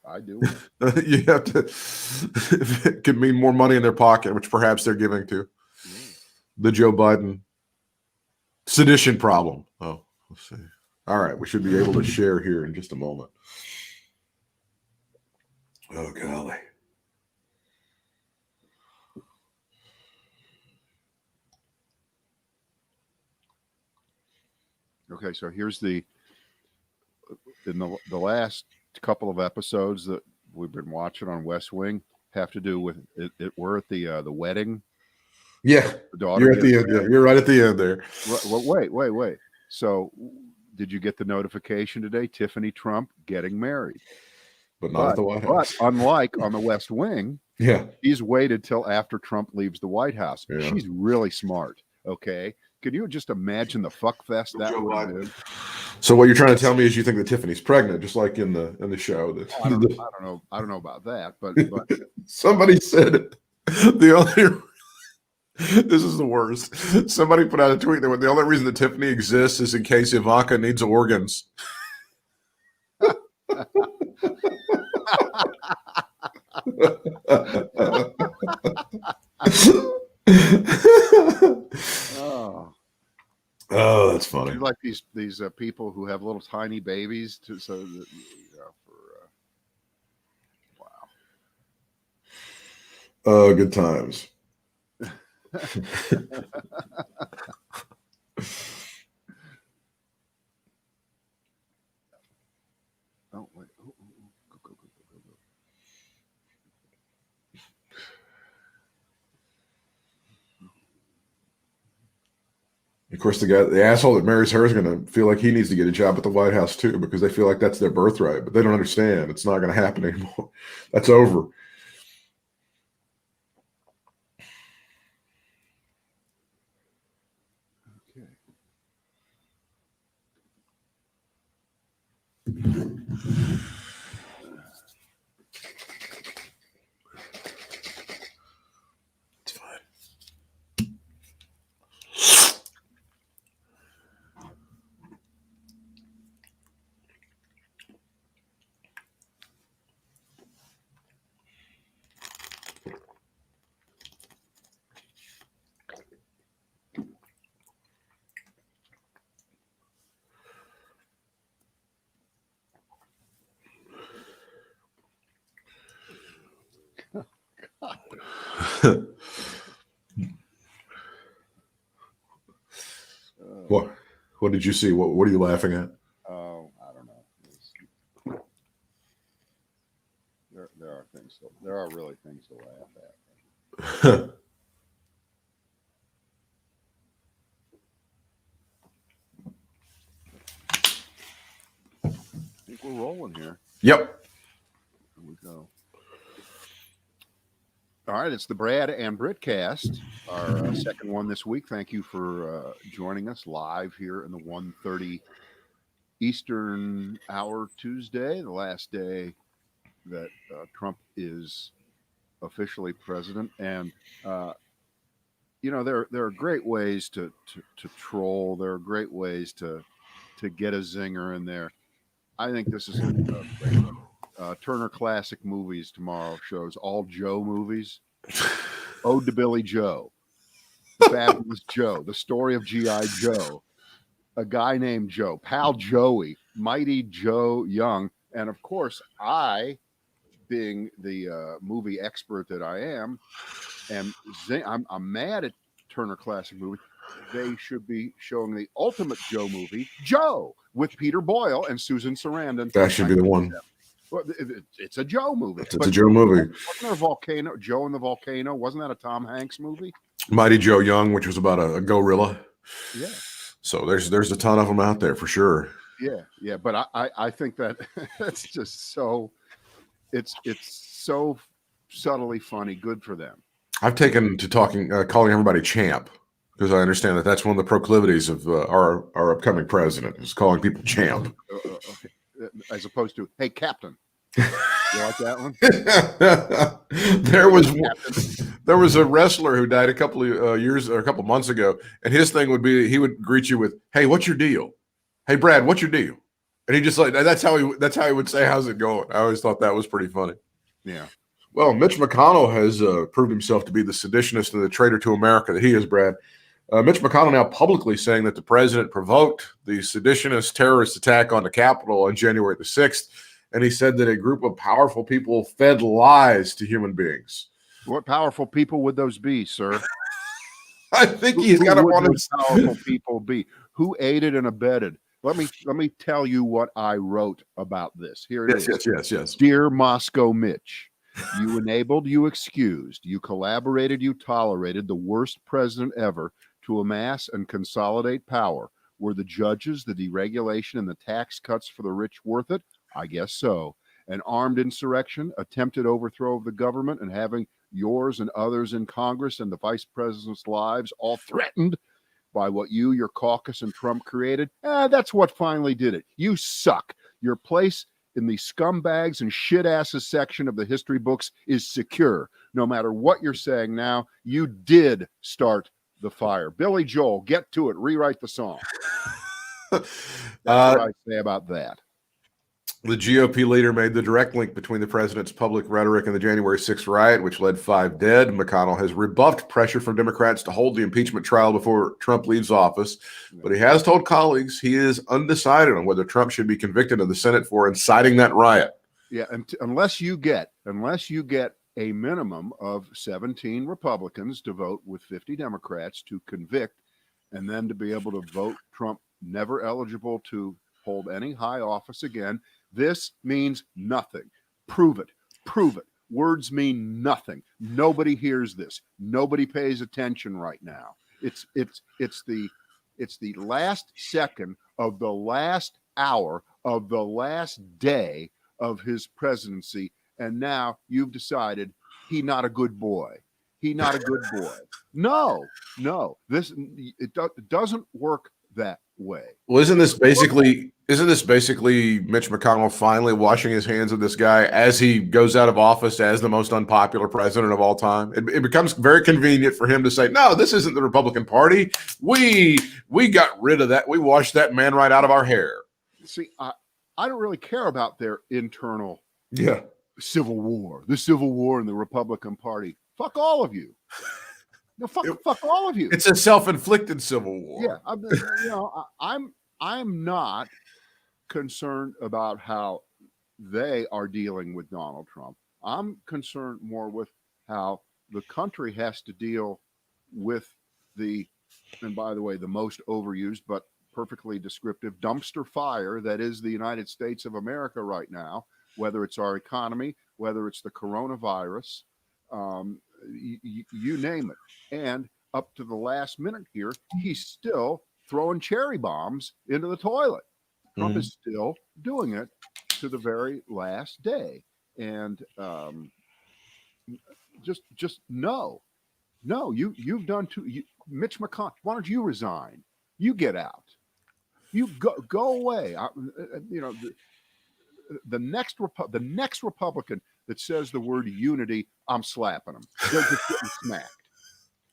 I do. You have to. It could mean more money in their pocket, which perhaps they're giving to the Joe Biden sedition problem. Oh, let's see. All right, we should be able to share here in just a moment. Oh, golly. Okay, so here's in the last couple of episodes that we've been watching on West Wing have to do with it. We're at the wedding. Yeah, The daughter. You're at the end. Yeah, you're right at the end there. Well, wait. So, did you get the notification today? Tiffany Trump getting married, but not at the White House. But unlike on the West Wing, yeah, she's waited till after Trump leaves the White House. Yeah. She's really smart. Okay. Can you just imagine the fuck fest that would have been? So what you're trying to tell me is you think that Tiffany's pregnant, just like in the show. I don't know. I don't know about that, but somebody said the only. This is the worst. Somebody put out a tweet that the only reason that Tiffany exists is in case Ivanka needs organs. Oh, that's funny. You like these people who have little tiny babies so that wow. Oh, good times. Oh, wait. Go. Of course, the asshole that marries her is going to feel like he needs to get a job at the White House too, because they feel like that's their birthright, but they don't understand. It's not going to happen anymore. That's over. It's fine. What did you see? What are you laughing at? Oh, I don't know. There are things. There are really things to laugh at. I think we're rolling here. Yep. Here we go. All right, it's the Brad and Britt cast, our second one this week. Thank you for joining us live here in the 1:30 Eastern Hour Tuesday, the last day that Trump is officially president. And there are great ways to troll. There are great ways to get a zinger in there. I think this is a great one. Turner Classic Movies tomorrow shows all Joe movies. Ode to Billy Joe, The Fabulous Joe, The Story of G.I. Joe, A Guy Named Joe, Pal Joey, Mighty Joe Young, and of course, I, being the movie expert that I am, I'm mad at Turner Classic Movies. They should be showing the ultimate Joe movie, Joe, with Peter Boyle and Susan Sarandon. That should be the one. Well, it's a Joe movie. It's a Joe movie. Wasn't there a volcano? Joe and the Volcano? Wasn't that a Tom Hanks movie? Mighty Joe Young, which was about a gorilla. Yeah. So there's a ton of them out there for sure. Yeah. But I think that it's just so it's so subtly funny. Good for them. I've taken to calling everybody champ, because I understand that that's one of the proclivities of our upcoming president, is calling people champ. As opposed to, hey, Captain. You like that one? There was a wrestler who died a couple of years or a couple of months ago, and his thing would be he would greet you with, "Hey, what's your deal? Hey, Brad, what's your deal?" And he just like that's how he would say, "How's it going?" I always thought that was pretty funny. Yeah. Well, Mitch McConnell has proved himself to be the seditionist and the traitor to America that he is, Brad. Mitch McConnell now publicly saying that the president provoked the seditionist terrorist attack on the Capitol on January the 6th. And he said that a group of powerful people fed lies to human beings. What powerful people would those be, sir? I think he's got to would want those powerful people be? Who aided and abetted? Let me tell you what I wrote about this. Here it is. Yes. Dear Moscow Mitch, you enabled, you excused, you collaborated, you tolerated the worst president ever to amass and consolidate power. Were the judges, the deregulation, and the tax cuts for the rich worth it? I guess so. An armed insurrection, attempted overthrow of the government, and having yours and others in Congress and the vice president's lives all threatened by what you, your caucus, and Trump created. That's what finally did it. You suck. Your place in the scumbags and shit asses section of the history books is secure. No matter what you're saying now, you did start the fire. Billy Joel, get to it. Rewrite the song. That's what I say about that. The GOP leader made the direct link between the president's public rhetoric and the January 6th riot, which led 5 dead. McConnell has rebuffed pressure from Democrats to hold the impeachment trial before Trump leaves office. But he has told colleagues he is undecided on whether Trump should be convicted in the Senate for inciting that riot. Yeah, and unless you get a minimum of 17 Republicans to vote with 50 Democrats to convict, and then to be able to vote Trump never eligible to hold any high office again, this means nothing. Prove it. Words mean nothing. Nobody hears this. Nobody pays attention right now. It's the last second of the last hour of the last day of his presidency, and now you've decided he's not a good boy. He's not a good boy. No. It doesn't work that way. Well, isn't this basically Mitch McConnell finally washing his hands of this guy as he goes out of office as the most unpopular president of all time? It becomes very convenient for him to say, "No, this isn't the Republican Party. We got rid of that. We washed that man right out of our hair." See, I don't really care about their internal civil war, the civil war in the Republican Party. Fuck all of you. No, fuck all of you. It's a self-inflicted civil war. Yeah, I'm not concerned about how they are dealing with Donald Trump. I'm concerned more with how the country has to deal with and by the way, the most overused but perfectly descriptive dumpster fire that is the United States of America right now, whether it's our economy, whether it's the coronavirus, you name it. And up to the last minute here, he's still throwing cherry bombs into the toilet. Trump is still doing it to the very last day. And just no, you've done too. Mitch McConnell, why don't you resign? You get out. You go away. The next Republican that says the word unity, I'm slapping them. They're just getting smacked.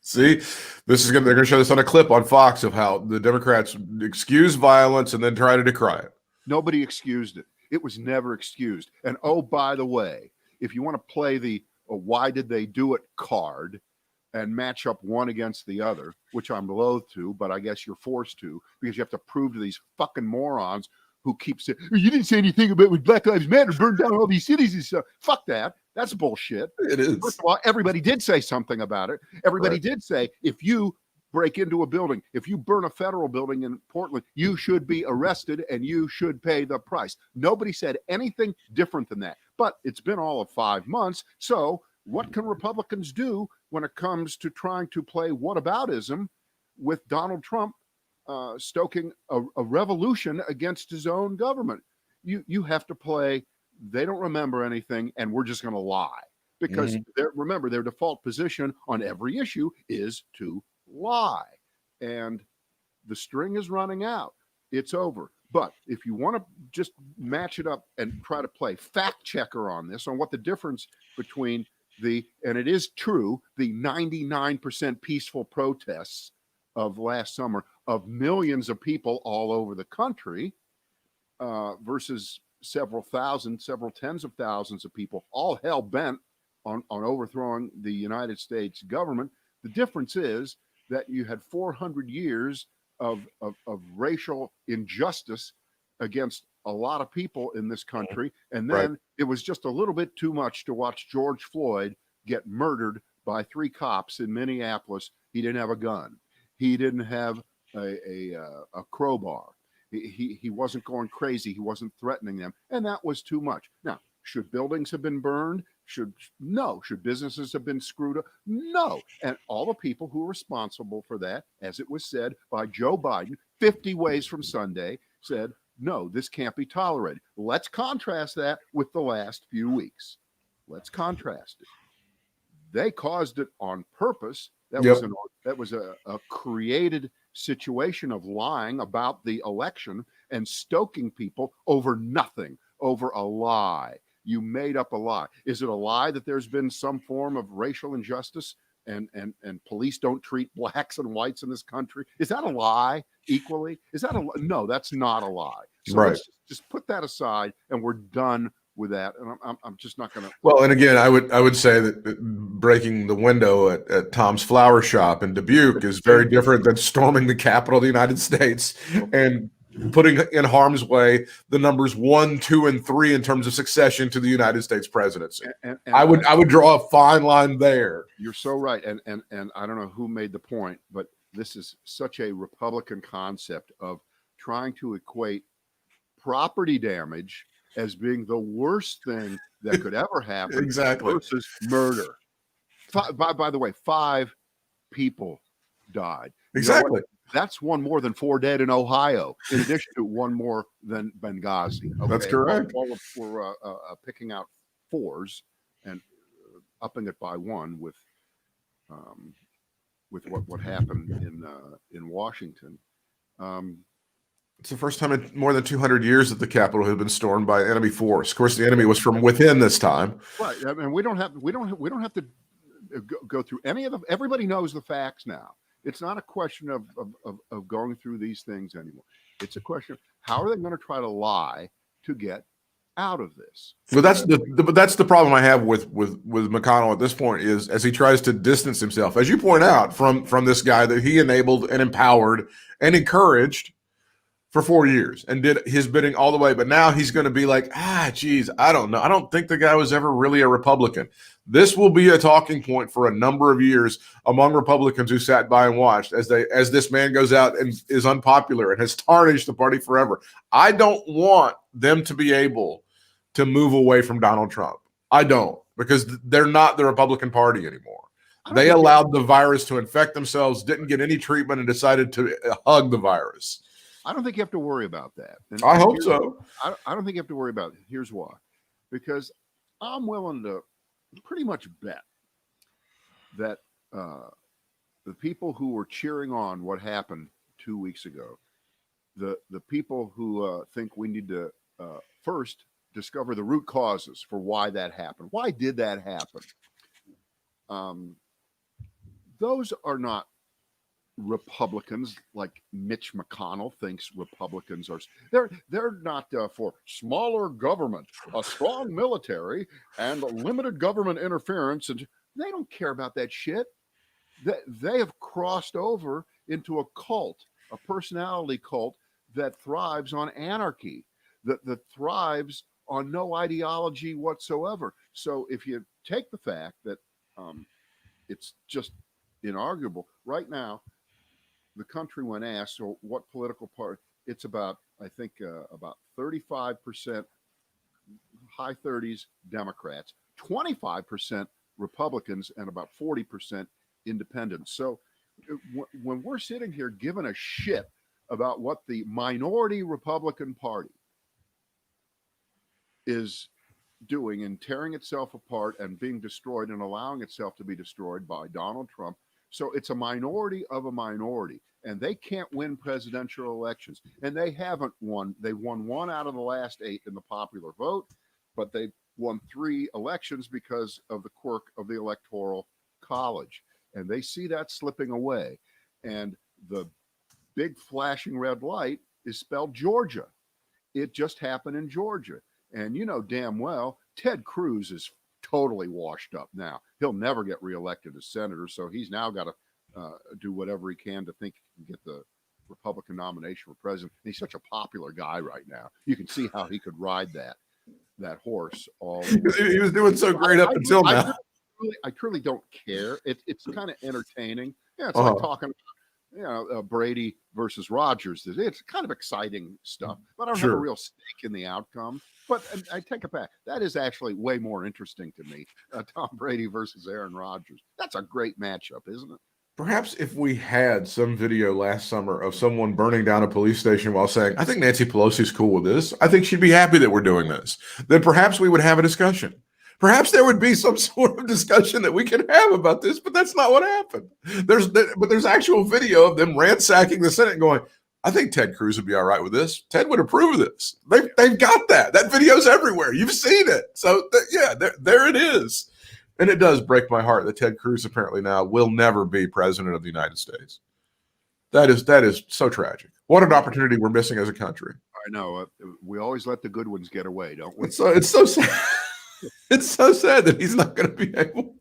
See, they're going to show this on a clip on Fox of how the Democrats excuse violence and then try to decry it. Nobody excused it. It was never excused. And oh, by the way, if you want to play the why did they do it card and match up one against the other, which I'm loath to, but I guess you're forced to, because you have to prove to these fucking morons who keep saying, you didn't say anything about when Black Lives Matter burned down all these cities and stuff. Fuck that. That's bullshit. It is. First of all, everybody did say something about it. Everybody did say, if you break into a building, if you burn a federal building in Portland, you should be arrested and you should pay the price. Nobody said anything different than that. But it's been all of 5 months. So what can Republicans do when it comes to trying to play whataboutism with Donald Trump stoking a revolution against his own government? You have to play, they don't remember anything, and we're just going to lie. Because remember, their default position on every issue is to lie. And the string is running out. It's over. But if you want to just match it up and try to play fact checker on this, on what the difference between and it is true, the 99% peaceful protests of last summer of millions of people all over the country versus several thousand, several tens of thousands of people, all hell bent on overthrowing the United States government. The difference is that you had 400 years of racial injustice against a lot of people in this country. And Right. then it was just a little bit too much to watch George Floyd get murdered by 3 cops in Minneapolis. He didn't have a gun. He didn't have a crowbar. He wasn't going crazy. He wasn't threatening them. And that was too much. Now, should buildings have been burned? No. Should businesses have been screwed up? No. And all the people who are responsible for that, as it was said by Joe Biden 50 ways from Sunday, said, no, this can't be tolerated. Let's contrast that with the last few weeks. Let's contrast it. They caused it on purpose. That was a created situation of lying about the election and stoking people over nothing, over a lie. You made up a lie. Is it a lie that there's been some form of racial injustice and police don't treat blacks and whites in this country? Is that a lie equally? Is that no, that's not a lie. So Right. let's just put that aside and we're done with that. And I'm just not going to. Well, and again, I would say that breaking the window at Tom's Flower Shop in Dubuque is very different than storming the Capitol of the United States and putting in harm's way the numbers 1, 2, and 3 in terms of succession to the United States presidency. And I would draw a fine line there. You're so right. And I don't know who made the point, but this is such a Republican concept of trying to equate property damage as being the worst thing that could ever happen. Exactly. Versus murder. By the way, 5 people died. Exactly. That's one more than 4 dead in Ohio, in addition to one more than Benghazi. Okay? That's correct. We're picking out 4s and upping it by 1 with what happened in Washington. It's the first time in more than 200 years that the Capitol had been stormed by enemy force. Of course, the enemy was from within this time. Right. I mean, we don't have to go through any of them. Everybody knows the facts now. It's not a question of going through these things anymore. It's a question of how are they going to try to lie to get out of this? Well, that's the problem I have with McConnell at this point is as he tries to distance himself, as you point out, from this guy that he enabled and empowered and encouraged for 4 years and did his bidding all the way. But now he's going to be like, geez, I don't know. I don't think the guy was ever really a Republican. This will be a talking point for a number of years among Republicans who sat by and watched as this man goes out and is unpopular and has tarnished the party forever. I don't want them to be able to move away from Donald Trump. I don't, because they're not the Republican Party anymore. They allowed the virus to infect themselves, didn't get any treatment, and decided to hug the virus. I don't think you have to worry about that. And I hope so. I don't think you have to worry about it. Here's why. Because I'm willing to pretty much bet that the people who were cheering on what happened 2 weeks ago, the people who think we need to first discover the root causes for why that happened. Why did that happen? Those are not Republicans like Mitch McConnell thinks Republicans are. They're not for smaller government, a strong military, and limited government interference. And they don't care about that shit. They have crossed over into a cult, a personality cult that thrives on anarchy, that thrives on no ideology whatsoever. So if you take the fact that it's just inarguable right now, the country when asked, so what political party? It's about, I think, about 35%, high 30s Democrats, 25% Republicans, and about 40% independents. So when we're sitting here giving a shit about what the minority Republican Party is doing and tearing itself apart and being destroyed and allowing itself to be destroyed by Donald Trump. So it's a minority of a minority, and they can't win presidential elections. And they haven't won. They won 1 out of the last 8 in the popular vote, but they won 3 elections because of the quirk of the Electoral College. And they see that slipping away. And the big flashing red light is spelled Georgia. it just happened in Georgia. And you know damn well Ted Cruz is totally washed up now. He'll never get reelected as senator, so he's now got to do whatever he can to think he can get the Republican nomination for president. And he's such a popular guy right now. You can see how he could ride that horse all the way. He was doing so great up until now. I truly don't care. It's kind of entertaining. Yeah, it's like talking Brady versus Rodgers. It's kind of exciting stuff, but I don't have a real stake in the outcome. But I take it back. That is actually way more interesting to me. Tom Brady versus Aaron Rodgers. That's a great matchup, isn't it? Perhaps if we had some video last summer of someone burning down a police station while saying, I think Nancy Pelosi's cool with this. I think she'd be happy that we're doing this. Then perhaps we would have a discussion. Perhaps there would be some sort of discussion that we could have about this, but that's not what happened. There's actual video of them ransacking the Senate and going, I think Ted Cruz would be all right with this. Ted would approve of this. They've got that. That video's everywhere. You've seen it. So, there it is. And it does break my heart that Ted Cruz apparently now will never be president of the United States. That is so tragic. What an opportunity we're missing as a country. I know. We always let the good ones get away, don't we? It's so sad. It's so sad that he's not going to be able.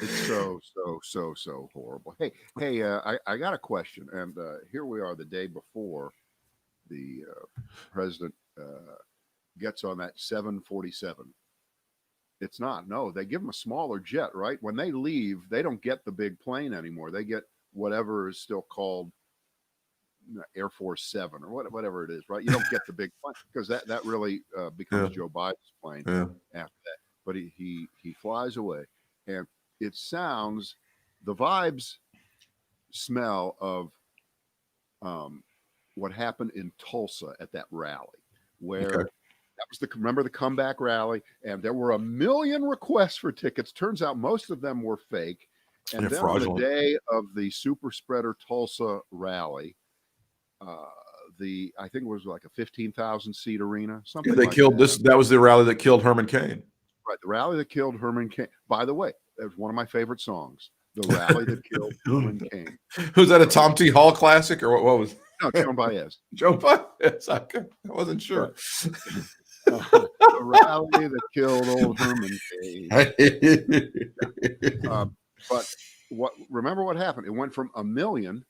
It's so horrible. Hey, I got a question, and here we are the day before the president gets on that 747. It's not. No, they give them a smaller jet, right? When they leave, they don't get the big plane anymore. They get whatever is still called Air Force 7 or whatever it is, right? You don't get the big plane because that really becomes Joe Biden's plane after that. But he flies away, and it sounds, the vibes smell of what happened in Tulsa at that rally, where that was remember the comeback rally, and there were 1 million requests for tickets. Turns out most of them were fake. And then fraudulent. On the day of the super spreader Tulsa rally, I think it was like a 15,000 seat arena. Something they like killed this. That was the rally that killed Herman Cain. Right, the rally that killed Herman Cain. By the way, that was one of my favorite songs. The rally that killed Herman Cain. Was that a Tom T. Hall classic or what was? No, Joan Baez. Joan Baez. I wasn't sure. The rally that killed old Herman Cain. But remember what happened? It went from 1 million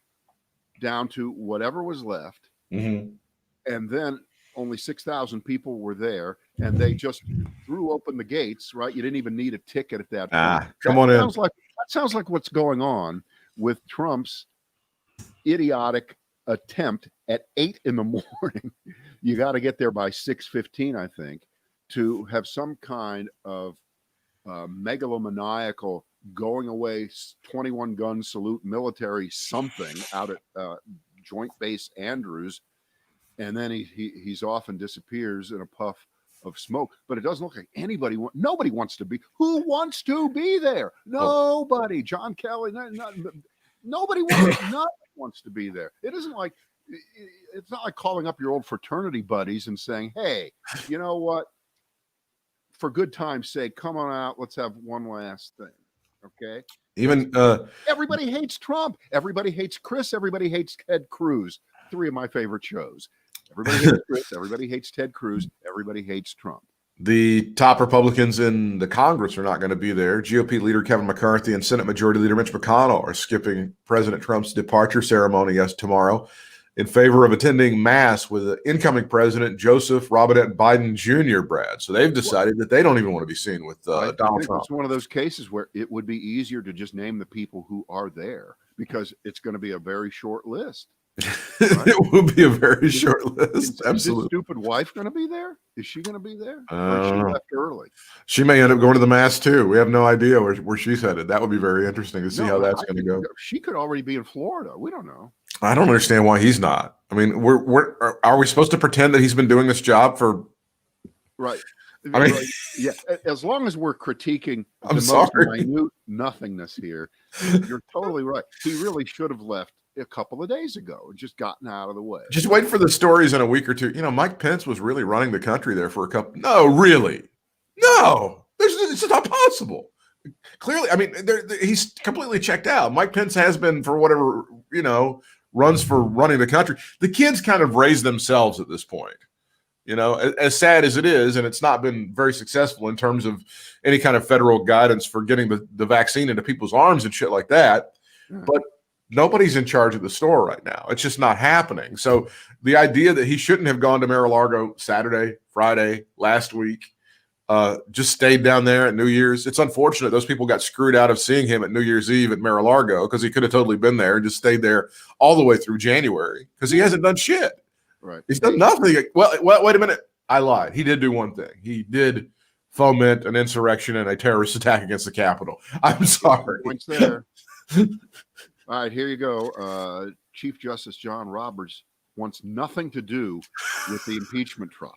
down to whatever was left, and then only 6,000 people were there, and they just threw open the gates. Right, you didn't even need a ticket at that point. Come on in. That sounds like what's going on with Trump's idiotic attempt at 8 in the morning. You got to get there by 6:15, I think, to have some kind of megalomaniacal going away 21 gun salute military something out at Joint Base Andrews, and then he's off and disappears in a puff of smoke. But it doesn't look like nobody wants to be. Who wants to be there? Nobody. John Kelly. Nobody wants to be there. It isn't like, it's not like calling up your old fraternity buddies and saying, hey, you know what? For good time's sake, come on out. Let's have one last thing. Okay. Even everybody hates Trump. Everybody hates Chris. Everybody hates Ted Cruz. 3 of my favorite shows. Everybody hates Chris. Everybody hates Ted Cruz. Everybody hates Trump. The top Republicans in the Congress are not going to be there. GOP leader Kevin McCarthy and Senate Majority Leader Mitch McConnell are skipping President Trump's departure ceremony tomorrow in favor of attending Mass with incoming President Joseph Robinette Biden Jr., Brad. So they've decided that they don't even want to be seen with Donald Trump. It's one of those cases where it would be easier to just name the people who are there because it's going to be a very short list. Right? It will be a very short list. Absolutely. Is his stupid wife going to be there? Is she going to be there? Or she left early? She may end up going to the Mass too. We have no idea where she's headed. That would be very interesting to see how that's going to go. She could already be in Florida. We don't know. I don't understand why he's not. I mean, are we supposed to pretend that he's been doing this job for? Right. I mean, yeah. As long as we're critiquing I'm the sorry. most minute nothingness here, you're totally right. He really should have left a couple of days ago and just gotten out of the way. Just wait for the stories in a week or two. You know, Mike Pence was really running the country there for a couple. No, really, no. It's not possible. Clearly, I mean, he's completely checked out. Mike Pence has been for whatever runs for running the country. The kids kind of raised themselves at this point. You know, as sad as it is, and it's not been very successful in terms of any kind of federal guidance for getting the vaccine into people's arms and shit like that. Yeah. But nobody's in charge of the store right now. It's just not happening. So the idea that he shouldn't have gone to Mar-a-Lago Saturday, Friday, last week, just stayed down there at New Year's. It's unfortunate those people got screwed out of seeing him at New Year's Eve at Mar-a-Lago because he could have totally been there and just stayed there all the way through January because he hasn't done shit. Right. He's done nothing. Well, wait a minute. I lied. He did do one thing. He did foment an insurrection and a terrorist attack against the Capitol. I'm sorry. Points there. All right, here you go. Chief Justice John Roberts wants nothing to do with the impeachment trial,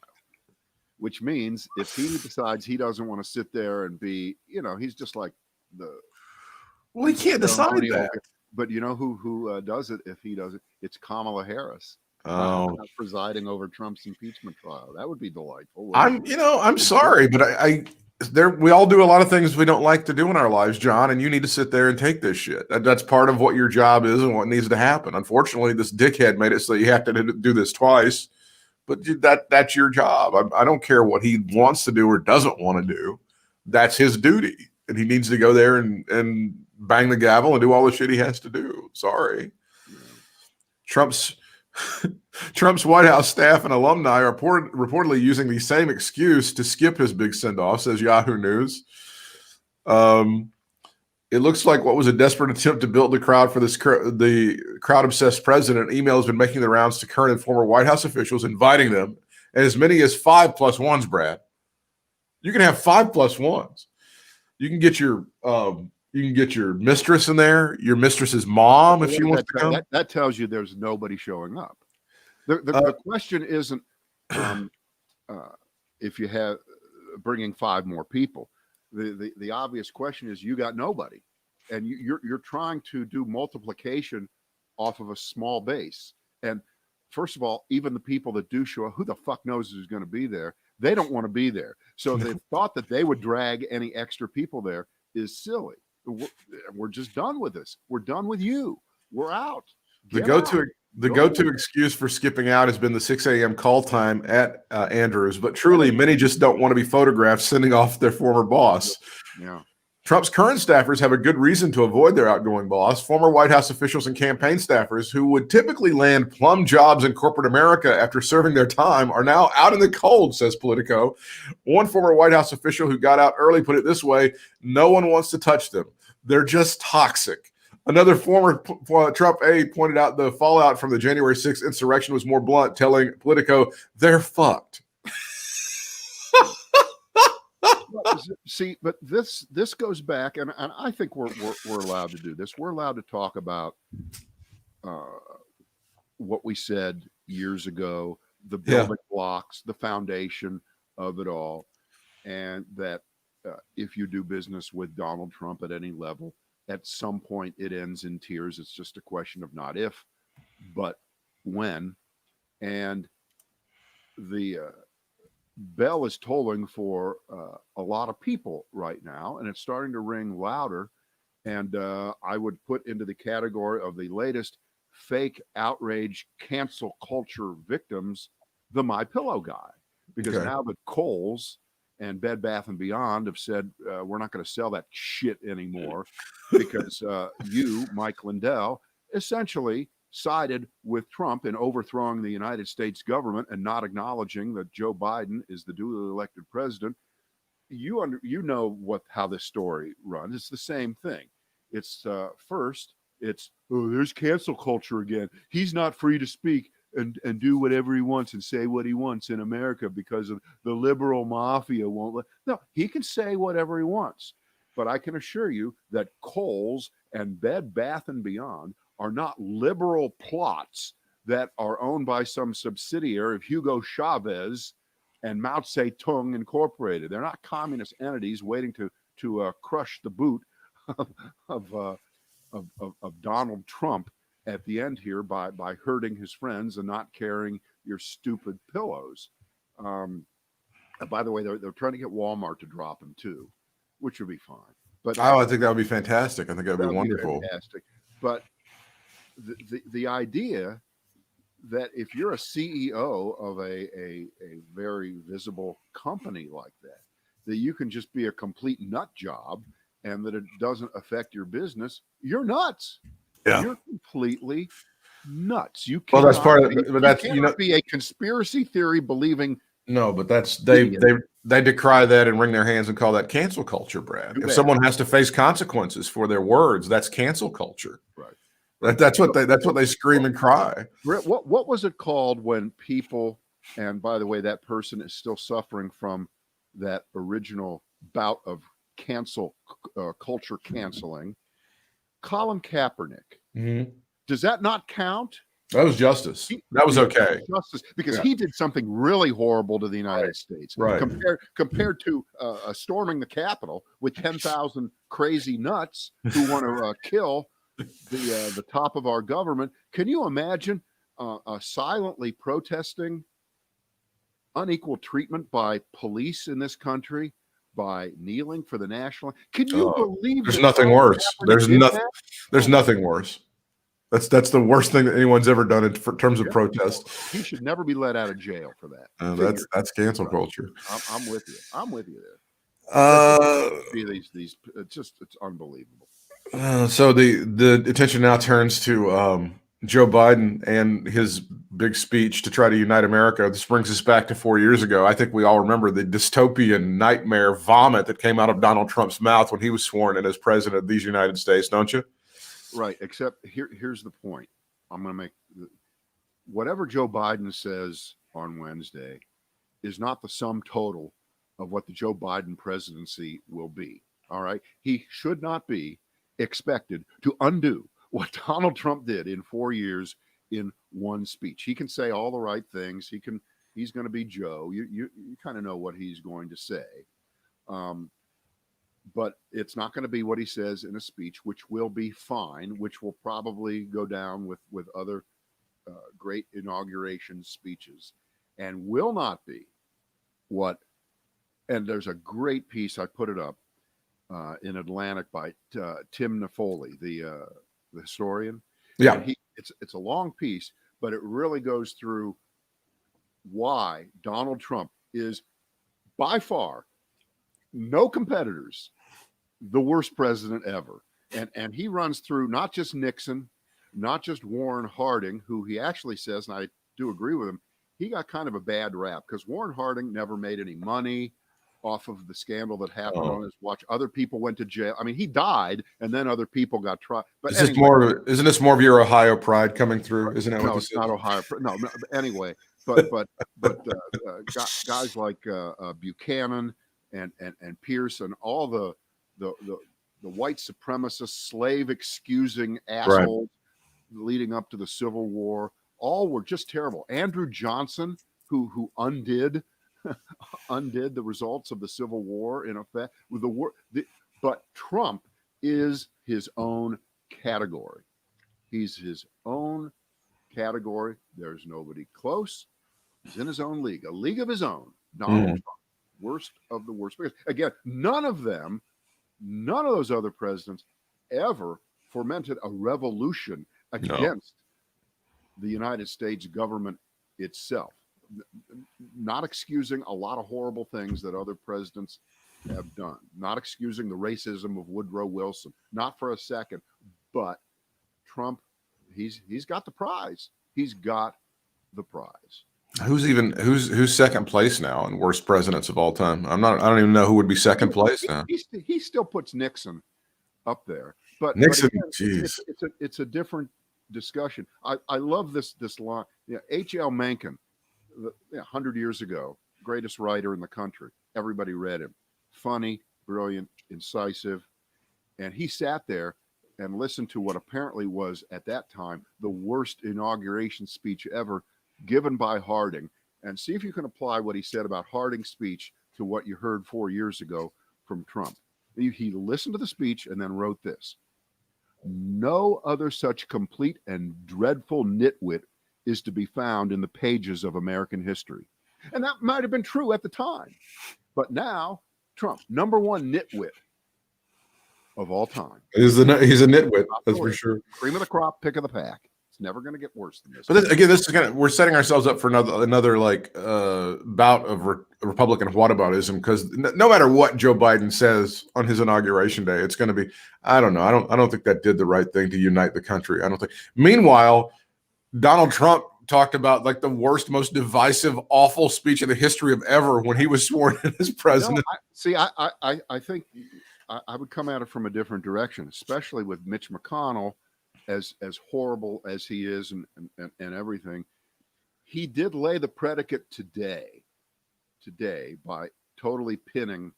which means if he decides he doesn't want to sit there and be, he's just like the. Well, he can't decide that. But you know who does it if he does it? It's Kamala Harris. Presiding over Trump's impeachment trial. That would be delightful. I'm sorry, but we all do a lot of things we don't like to do in our lives, John, and you need to sit there and take this shit. That's part of what your job is and what needs to happen. Unfortunately, this dickhead made it so you have to do this twice, but that's your job. I don't care what he wants to do or doesn't want to do. That's his duty, and he needs to go there and bang the gavel and do all the shit he has to do. Sorry. Yeah. Trump's White House staff and alumni are reportedly using the same excuse to skip his big send-off, says Yahoo News. It looks like what was a desperate attempt to build the crowd for the crowd-obsessed president. Email has been making the rounds to current and former White House officials, inviting them, and as many as 5+1s, Brad. You can have 5+1s. You can get your mistress in there, your mistress's mom, if she wants to come. That tells you there's nobody showing up. The question isn't if you have bringing 5 more people. The obvious question is you got nobody, and you're trying to do multiplication off of a small base. And first of all, even the people that do show up, who the fuck knows who's going to be there? They don't want to be there. So the thought that they would drag any extra people there is silly. We're just done with this. We're done with you. We're out. The go-to excuse for skipping out has been the 6 a.m. call time at Andrews, but truly many just don't want to be photographed sending off their former boss. Yeah. Trump's current staffers have a good reason to avoid their outgoing boss. Former White House officials and campaign staffers who would typically land plum jobs in corporate America after serving their time are now out in the cold, says Politico. One former White House official who got out early put it this way: no one wants to touch them. They're just toxic. Another former Trump aide pointed out the fallout from the January 6th insurrection was more blunt, telling Politico, they're fucked. See, but this goes back, and I think we're allowed to do this. We're allowed to talk about what we said years ago, the building blocks, the foundation of it all, and that if you do business with Donald Trump at any level, at some point it ends in tears. It's just a question of not if, but when. And the bell is tolling for a lot of people right now, and it's starting to ring louder. And I would put into the category of the latest fake outrage cancel culture victims the MyPillow guy, because now the Kohl's and Bed Bath & Beyond have said we're not going to sell that shit anymore because you, Mike Lindell, essentially sided with Trump in overthrowing the United States government and not acknowledging that Joe Biden is the duly elected president. You know how this story runs. It's the same thing. It's first, it's there's cancel culture again. He's not free to speak and do whatever he wants and say what he wants in America because of the liberal mafia won't let. No, he can say whatever he wants. But I can assure you that Kohl's and Bed Bath & Beyond are not liberal plots that are owned by some subsidiary of Hugo Chavez and Mao Zedong Incorporated. They're not communist entities waiting to crush the boot of Donald Trump at the end here by hurting his friends and not carrying your stupid pillows. By the way, they're trying to get Walmart to drop them too, which would be fine. But I think that would be fantastic. I think that would be wonderful. Fantastic. But the idea that if you're a CEO of a very visible company like that you can just be a complete nut job and that it doesn't affect your business, you're nuts. Yeah. You're completely nuts. You Well, that's cannot part of be, it, but you that's cannot be a conspiracy theory believing no, but that's idiot. they decry that and wring their hands and call that cancel culture, Brad. Too If bad. someone has to face consequences for their words, that's cancel culture. Right. That's what they scream and cry. Britt, what was it called when people, and by the way, that person is still suffering from that original bout of cancel culture canceling. Colin Kaepernick. Mm-hmm. Does that not count? That was justice. That was okay. Justice, because he did something really horrible to the United States. Right. Compared to storming the Capitol with 10,000 crazy nuts who want to kill the top of our government. Can you imagine silently protesting unequal treatment by police in this country, by kneeling for the national? Can you believe there's nothing worse? There's nothing worse. That's the worst thing that anyone's ever done in terms of protest. He should never be let out of jail for that. That's cancel culture. I'm with you. I'm with you there. These it's unbelievable. So the attention now turns to Joe Biden and his big speech to try to unite America. This brings us back to 4 years ago. I think we all remember the dystopian nightmare vomit that came out of Donald Trump's mouth when he was sworn in as president of these United States, don't you? Right. Except here's the point. I'm going to make whatever Joe Biden says on Wednesday is not the sum total of what the Joe Biden presidency will be. All right. He should not be expected to undo what Donald Trump did in 4 years in one speech. He can say all the right things. He's going to be Joe. You kind of know what he's going to say. But it's not going to be what he says in a speech, which will be fine, which will probably go down with other great inauguration speeches, and will not be what. And there's a great piece, I put it up in Atlantic by Tim Napoli, the historian. Yeah, it's a long piece, but it really goes through why Donald Trump is by far, no competitors, the worst president ever. And he runs through not just Nixon, not just Warren Harding, who he actually says, and I do agree with him, he got kind of a bad rap because Warren Harding never made any money off of the scandal that happened on his watch. Other people went to jail. I mean, he died, and then other people got tried. But isn't this more of your Ohio pride coming through? Isn't it? No, it's not Ohio. No. Anyway, but guys like Buchanan and Pierce and all the white supremacist, slave excusing assholes leading up to the Civil War, all were just terrible. Andrew Johnson, who undid the results of the Civil War in effect with the war. But Trump is his own category. He's his own category. There's nobody close. He's in his own league, a league of his own. Donald Trump, worst of the worst. Because again, none of those other presidents ever fomented a revolution against the United States government itself. Not excusing a lot of horrible things that other presidents have done. Not excusing the racism of Woodrow Wilson. Not for a second. But Trump, he's got the prize. He's got the prize. Who's second place now in worst presidents of all time? I don't even know who would be second place now. He still puts Nixon up there, but Nixon, again, it's a different discussion. I love this line. Yeah, H.L. Mencken, 100 years ago, greatest writer in the country. Everybody read him. Funny, brilliant, incisive, and he sat there and listened to what apparently was at that time the worst inauguration speech ever given by Harding, and see if you can apply what he said about Harding's speech to what you heard 4 years ago from Trump. He listened to the speech and then wrote this: "No other such complete and dreadful nitwit is to be found in the pages of American history." And that might have been true at the time, but now Trump, number one nitwit of all time. He's a nitwit, that's for sure. Cream of the crop, pick of the pack. It's never going to get worse than this. But this is we're setting ourselves up for another like bout of Republican whataboutism, because no matter what Joe Biden says on his inauguration day, it's going to be, I don't know. I don't think that did the right thing to unite the country. I don't think. Meanwhile, Donald Trump talked about like the worst, most divisive, awful speech in the history of ever when he was sworn in as president. I think I would come at it from a different direction, especially with Mitch McConnell, as horrible as he is and everything. He did lay the predicate today by totally pinning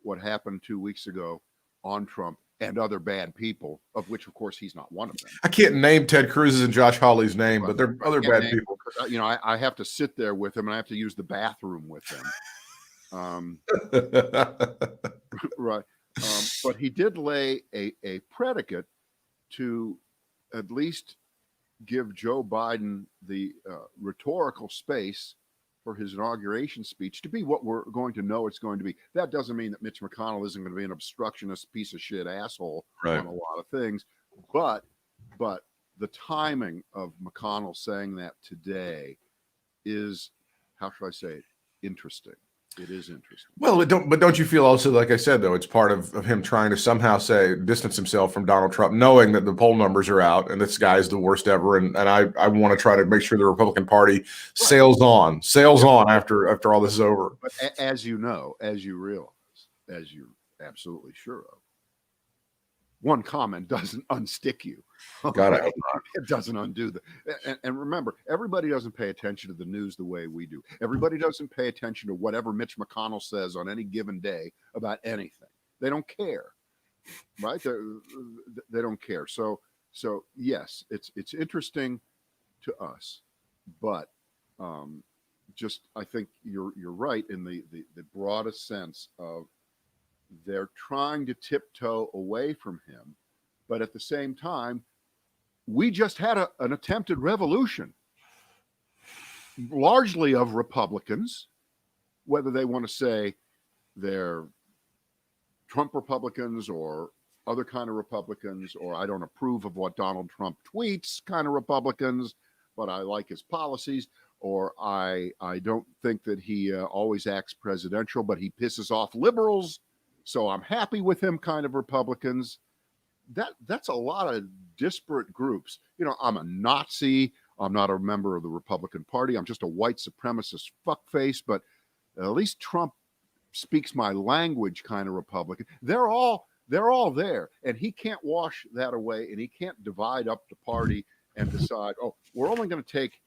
what happened 2 weeks ago on Trump and other bad people, of which, of course, he's not one of them. I can't name Ted Cruz's and Josh Hawley's name, but they're other bad people. I have to sit there with them, and I have to use the bathroom with them. Right. But he did lay a predicate to at least give Joe Biden the rhetorical space for his inauguration speech to be what we're going to know it's going to be. That doesn't mean that Mitch McConnell isn't going to be an obstructionist piece of shit asshole on a lot of things, but the timing of McConnell saying that today is, how should I say it, interesting. It is interesting. Well, don't you feel also, like I said, though, it's part of him trying to somehow distance himself from Donald Trump, knowing that the poll numbers are out and this guy's the worst ever, and I want to try to make sure the Republican Party sails on after all this is over. But as you know, as you realize, as you're absolutely sure of, one comment doesn't unstick you. God, I hope not. It doesn't undo and remember, everybody doesn't pay attention to the news the way we do. Everybody doesn't pay attention to whatever Mitch McConnell says on any given day about anything. They don't care, right? They don't care. So yes, it's interesting to us, but just I think you're right in the broadest sense of, they're trying to tiptoe away from him, but at the same time, we just had an attempted revolution, largely of Republicans, whether they want to say they're Trump Republicans or other kind of Republicans, or I don't approve of what Donald Trump tweets kind of Republicans, but I like his policies, or I don't think that he always acts presidential, but he pisses off liberals, so I'm happy with him kind of Republicans. That's a lot of disparate groups. I'm a Nazi. I'm not a member of the Republican Party. I'm just a white supremacist fuckface, but at least Trump speaks my language kind of Republican. They're all there, and he can't wash that away, and he can't divide up the party and decide, oh, we're only going to take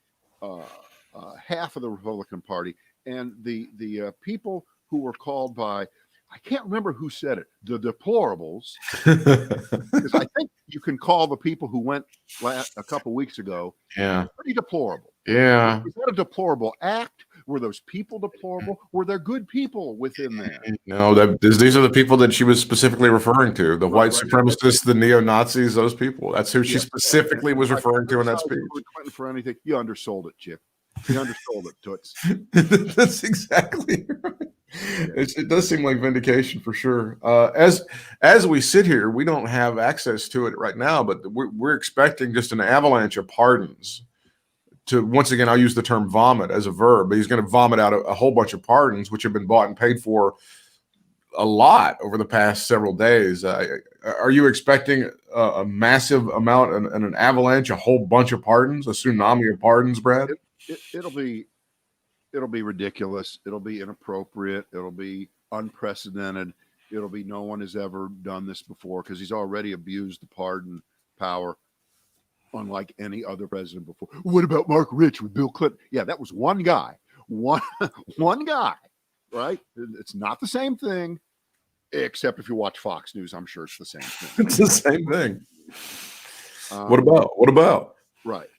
half of the Republican Party, and the people who were called by, I can't remember who said it, the deplorables, because I think you can call the people who went a couple weeks ago pretty deplorable. Yeah. Was that a deplorable act? Were those people deplorable? Were there good people within there? No, these are the people that she was specifically referring to, the white supremacists, the neo-Nazis, those people. That's who she specifically was referring to in that speech. Clinton for anything. You undersold it, Chip. You undersold it, Toots. That's exactly right. It does seem like vindication for sure. As we sit here, we don't have access to it right now, but we're expecting just an avalanche of pardons. To once again, I'll use the term vomit as a verb, but he's going to vomit out a whole bunch of pardons, which have been bought and paid for a lot over the past several days. Are you expecting a massive amount and an avalanche, a whole bunch of pardons, a tsunami of pardons, Brad? It'll be ridiculous. It'll be inappropriate. It'll be unprecedented. It'll be no one has ever done this before, because he's already abused the pardon power unlike any other president before. What about Mark Rich with Bill Clinton? Yeah, that was one guy. One guy, right? It's not the same thing, except if you watch Fox News, I'm sure it's the same thing. It's the same thing. What about? Right.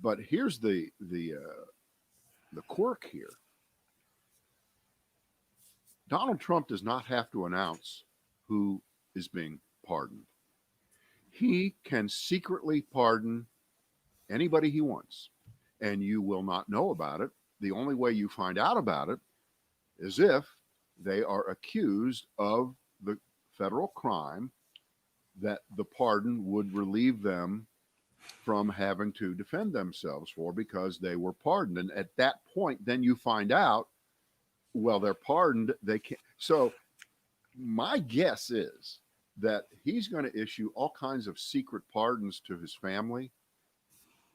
But here's the quirk here. Donald Trump does not have to announce who is being pardoned. He can secretly pardon anybody he wants, and you will not know about it. The only way you find out about it is if they are accused of the federal crime that the pardon would relieve them from having to defend themselves for because they were pardoned. And at that point, then you find out, well, they're pardoned. They can't. So my guess is that he's going to issue all kinds of secret pardons to his family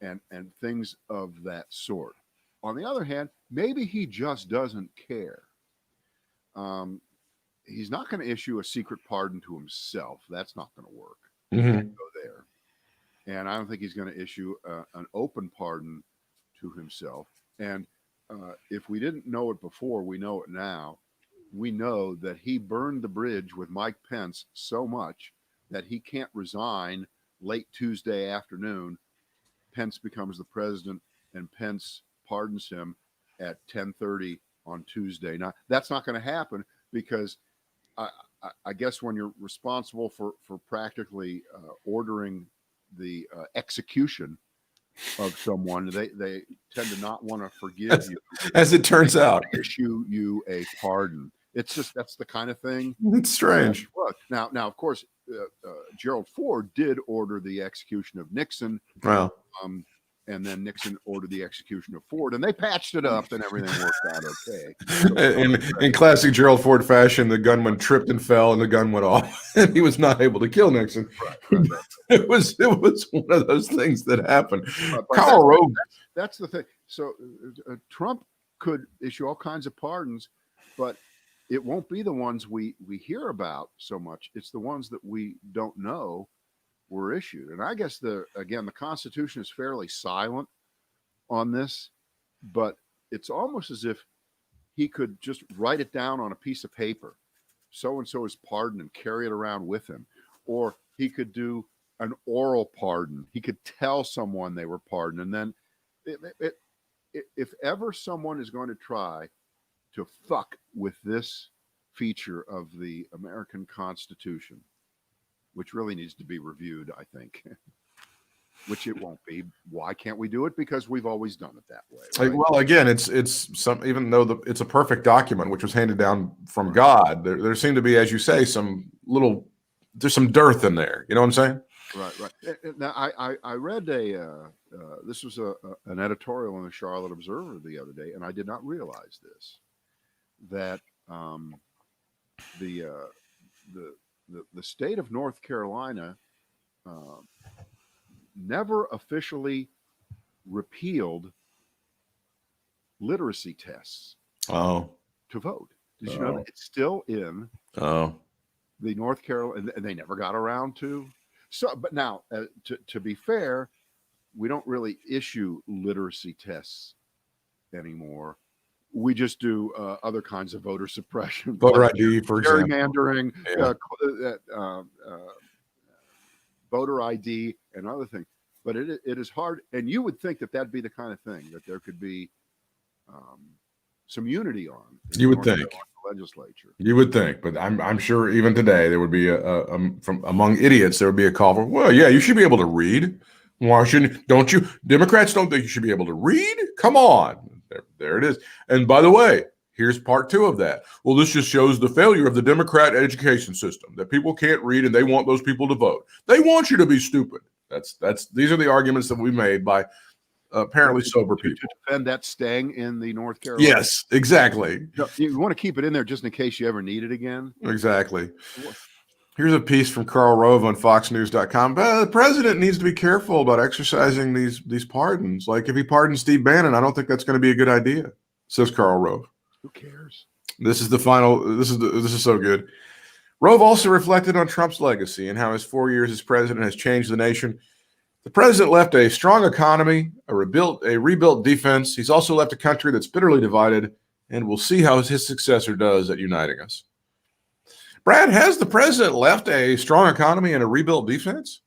and things of that sort. On the other hand, maybe he just doesn't care. Um, he's not going to issue a secret pardon to himself. That's not going to work. Mm-hmm. Can't go there. And I don't think he's going to issue an open pardon to himself. And if we didn't know it before, we know it now. We know that he burned the bridge with Mike Pence so much that he can't resign late Tuesday afternoon. Pence becomes the president, and Pence pardons him at 10:30 on Tuesday. Now, that's not going to happen because I guess when you're responsible for practically ordering the execution of someone, they tend to not want to forgive you. As it turns out, issue you a pardon. It's just that's the kind of thing. It's strange. Now, of course, Gerald Ford did order the execution of Nixon. Well, and then Nixon ordered the execution of Ford, and they patched it up, and everything worked out okay. So, in classic Gerald Ford fashion, the gunman tripped and fell, and the gun went off, and he was not able to kill Nixon. Right. It was one of those things that happened. Karl Rove. That's the thing. So Trump could issue all kinds of pardons, but it won't be the ones we hear about so much. It's the ones that we don't know were issued. And I guess the Constitution is fairly silent on this, but it's almost as if he could just write it down on a piece of paper. So and so is pardoned and carry it around with him. Or he could do an oral pardon. He could tell someone they were pardoned. And then if ever someone is going to try to fuck with this feature of the American Constitution, which really needs to be reviewed, I think, which it won't be. Why can't we do it? Because we've always done it that way. Right? Well, again, it's some, even though it's a perfect document, which was handed down from God, there seem to be, as you say, there's some dearth in there. You know what I'm saying? Right. Now, I read this was an editorial in the Charlotte Observer the other day, and I did not realize this, that the state of North Carolina never officially repealed literacy tests to vote. Did you know that it's still in the North Carolina, and they never got around to? So, but now, to be fair, we don't really issue literacy tests anymore. We just do other kinds of voter suppression, voter ID, for example, gerrymandering, voter ID, and other things. But it is hard, and you would think that that'd be the kind of thing that there could be some unity on. You would think legislature. You would think, but I'm sure even today there would be from among idiots there would be a call for, well, yeah, you should be able to read. Why shouldn't? Don't you? Democrats don't think you should be able to read? Come on. There it is. And by the way, here's part two of that. Well, this just shows the failure of the Democrat education system, that people can't read and they want those people to vote. They want you to be stupid. These are the arguments that we made by apparently sober people. To defend that staying in the North Carolina. Yes, exactly. You want to keep it in there just in case you ever need it again. Exactly. Here's a piece from Karl Rove on FoxNews.com. The president needs to be careful about exercising these pardons. Like if he pardons Steve Bannon, I don't think that's going to be a good idea, says Karl Rove. Who cares? This is the final. This is so good. Rove also reflected on Trump's legacy and how his 4 years as president has changed the nation. The president left a strong economy, a rebuilt defense. He's also left a country that's bitterly divided, and we'll see how his successor does at uniting us. Brad, has the president left a strong economy and a rebuilt defense?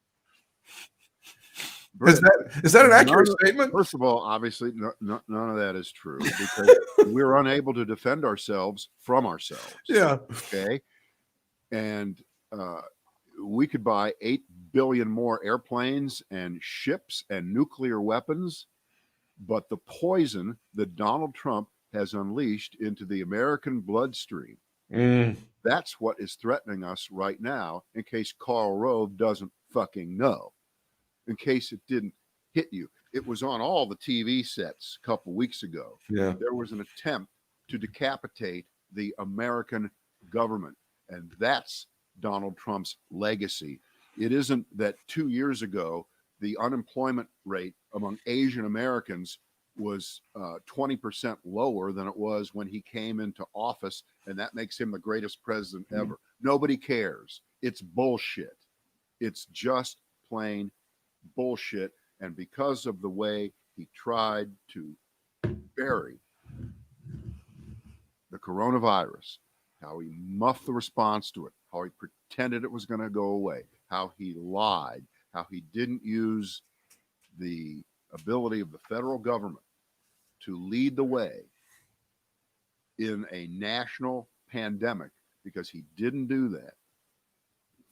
Britt, is that an accurate statement? First of all, obviously, none of that is true because we're unable to defend ourselves from ourselves. Yeah. Okay. And we could buy 8 billion more airplanes and ships and nuclear weapons, but the poison that Donald Trump has unleashed into the American bloodstream, that's what is threatening us right now, in case Karl Rove doesn't fucking know. in case it didn't hit you. It was on all the TV sets a couple weeks ago. Yeah. There was an attempt to decapitate the American government, and that's Donald Trump's legacy. It isn't that 2 years ago the unemployment rate among Asian Americans was 20% lower than it was when he came into office, and that makes him the greatest president ever. Nobody cares. It's bullshit. It's just plain bullshit. And because of the way he tried to bury the coronavirus, how he muffed the response to it, how he pretended it was going to go away, how he lied, how he didn't use the ability of the federal government to lead the way in a national pandemic, because he didn't do that.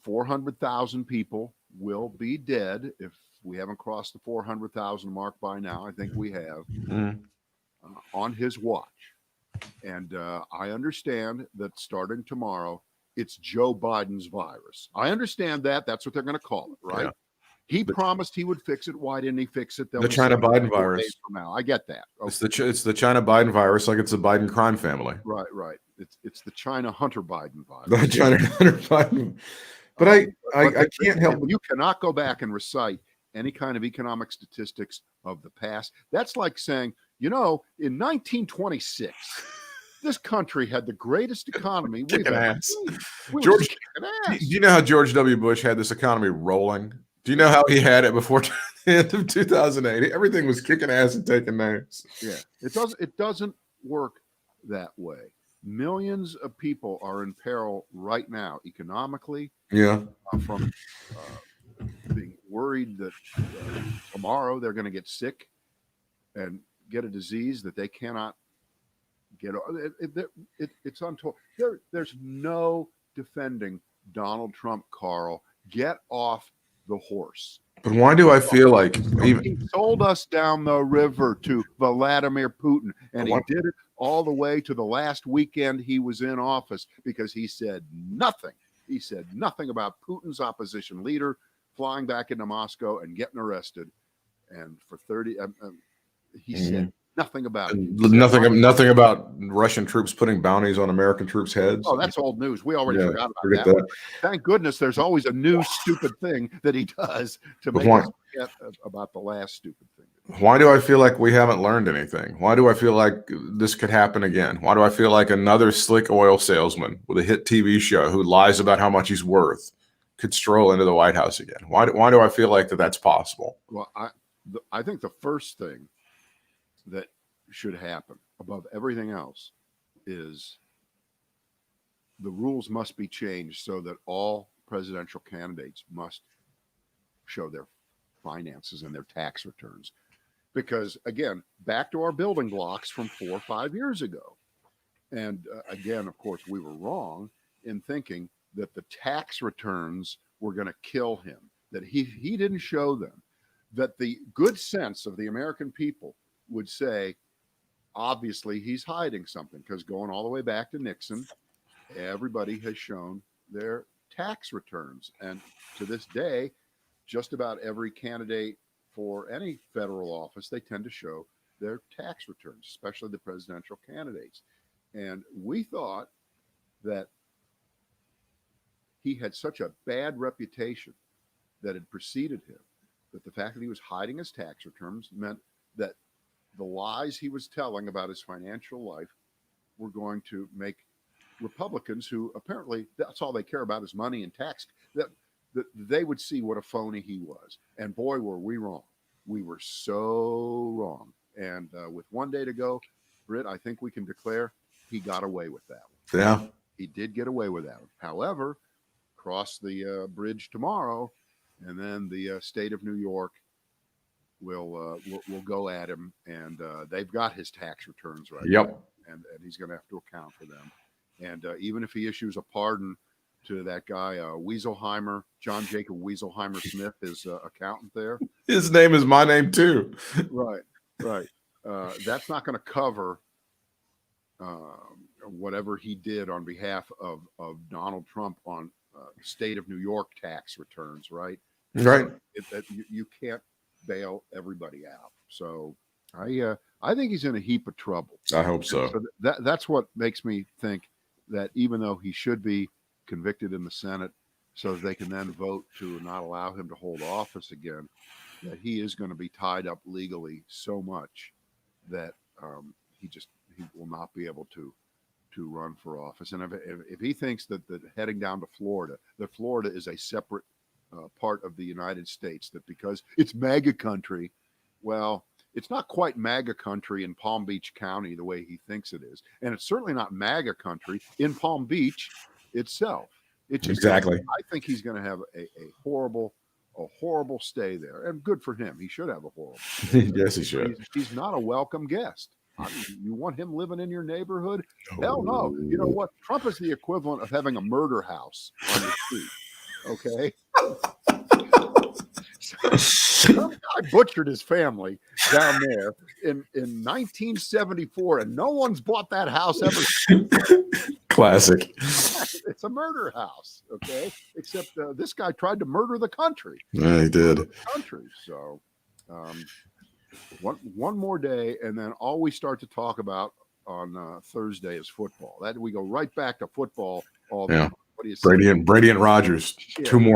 400,000 people will be dead if we haven't crossed the 400,000 mark by now. I think we have, on his watch. And I understand that starting tomorrow, it's Joe Biden's virus. I understand that. That's what they're going to call it, right? Yeah. He promised he would fix it. Why didn't he fix it? The China Biden virus. From now. I get that. Okay. It's the China Biden virus, like it's the Biden crime family. Right. It's the China Hunter Biden virus. The China Hunter Biden. But I can't help. You cannot go back and recite any kind of economic statistics of the past. That's like saying, in 1926, this country had the greatest economy we've ever seen. Do you know how George W. Bush had this economy rolling? Do you know how he had it before the end of 2008? Everything was kicking ass and taking names. Yeah, it doesn't work that way. Millions of people are in peril right now, economically. Yeah, from being worried that tomorrow they're going to get sick and get a disease that they cannot get. It's untold. There's no defending Donald Trump, Carl. Get off the horse. But why do I feel like he sold us down the river to Vladimir Putin, and he did it all the way to the last weekend he was in office, because he said nothing. He said nothing about Putin's opposition leader flying back into Moscow and getting arrested. And for 30, he said nothing about it. Nothing about Russian troops putting bounties on American troops' heads. Oh, that's old news. We already forgot about that. Thank goodness there's always a new stupid thing that he does to make us forget about the last stupid thing. Why do I feel like we haven't learned anything? Why do I feel like this could happen again? Why do I feel like another slick oil salesman with a hit TV show who lies about how much he's worth could stroll into the White House again? Why do I feel like that's possible? Well, I think the first thing that should happen above everything else is the rules must be changed so that all presidential candidates must show their finances and their tax returns. Because, again, back to our building blocks from 4 or 5 years ago. And again, of course, we were wrong in thinking that the tax returns were going to kill him, that he didn't show them, that the good sense of the American people would say, obviously, he's hiding something, because going all the way back to Nixon, everybody has shown their tax returns. And to this day, just about every candidate for any federal office, they tend to show their tax returns, especially the presidential candidates. And we thought that he had such a bad reputation that had preceded him, that the fact that he was hiding his tax returns meant that the lies he was telling about his financial life were going to make Republicans, who apparently that's all they care about is money and tax, that they would see what a phony he was. And boy, were we wrong. We were so wrong. And with 1 day to go, Britt, I think we can declare he got away with that one. Yeah. He did get away with that one. However, cross the bridge tomorrow, and then the state of New York will go at him, and they've got his tax returns right now, and he's going to have to account for them. And even if he issues a pardon to that guy, Wieselheimer, John Jacob Wieselheimer Smith, his accountant there. His name is my name too. Right. That's not going to cover whatever he did on behalf of Donald Trump on state of New York tax returns, right? Right. You can't bail everybody out. So I think he's in a heap of trouble. I hope so. So that's what makes me think that even though he should be convicted in the Senate, so they can then vote to not allow him to hold office again, that he is going to be tied up legally so much that he will not be able to run for office. And if he thinks that heading down to Florida, that Florida is a separate part of the United States, that because it's MAGA country, well, it's not quite MAGA country in Palm Beach County the way he thinks it is. And it's certainly not MAGA country in Palm Beach itself. It's just, exactly. I think he's going to have a horrible stay there. And good for him. He should have a horrible stay there. Yes, he should. He's not a welcome guest. I mean, you want him living in your neighborhood? Hell no. You know what? Trump is the equivalent of having a murder house on your street. Okay? Some guy butchered his family down there in 1974, and no one's bought that house ever since. Classic. It's a murder house, okay? Except this guy tried to murder the country. Yeah, he did. So, one more day, and then all we start to talk about on Thursday is football. That we go right back to football all the time. What do you say? Brady and Rogers, 2 more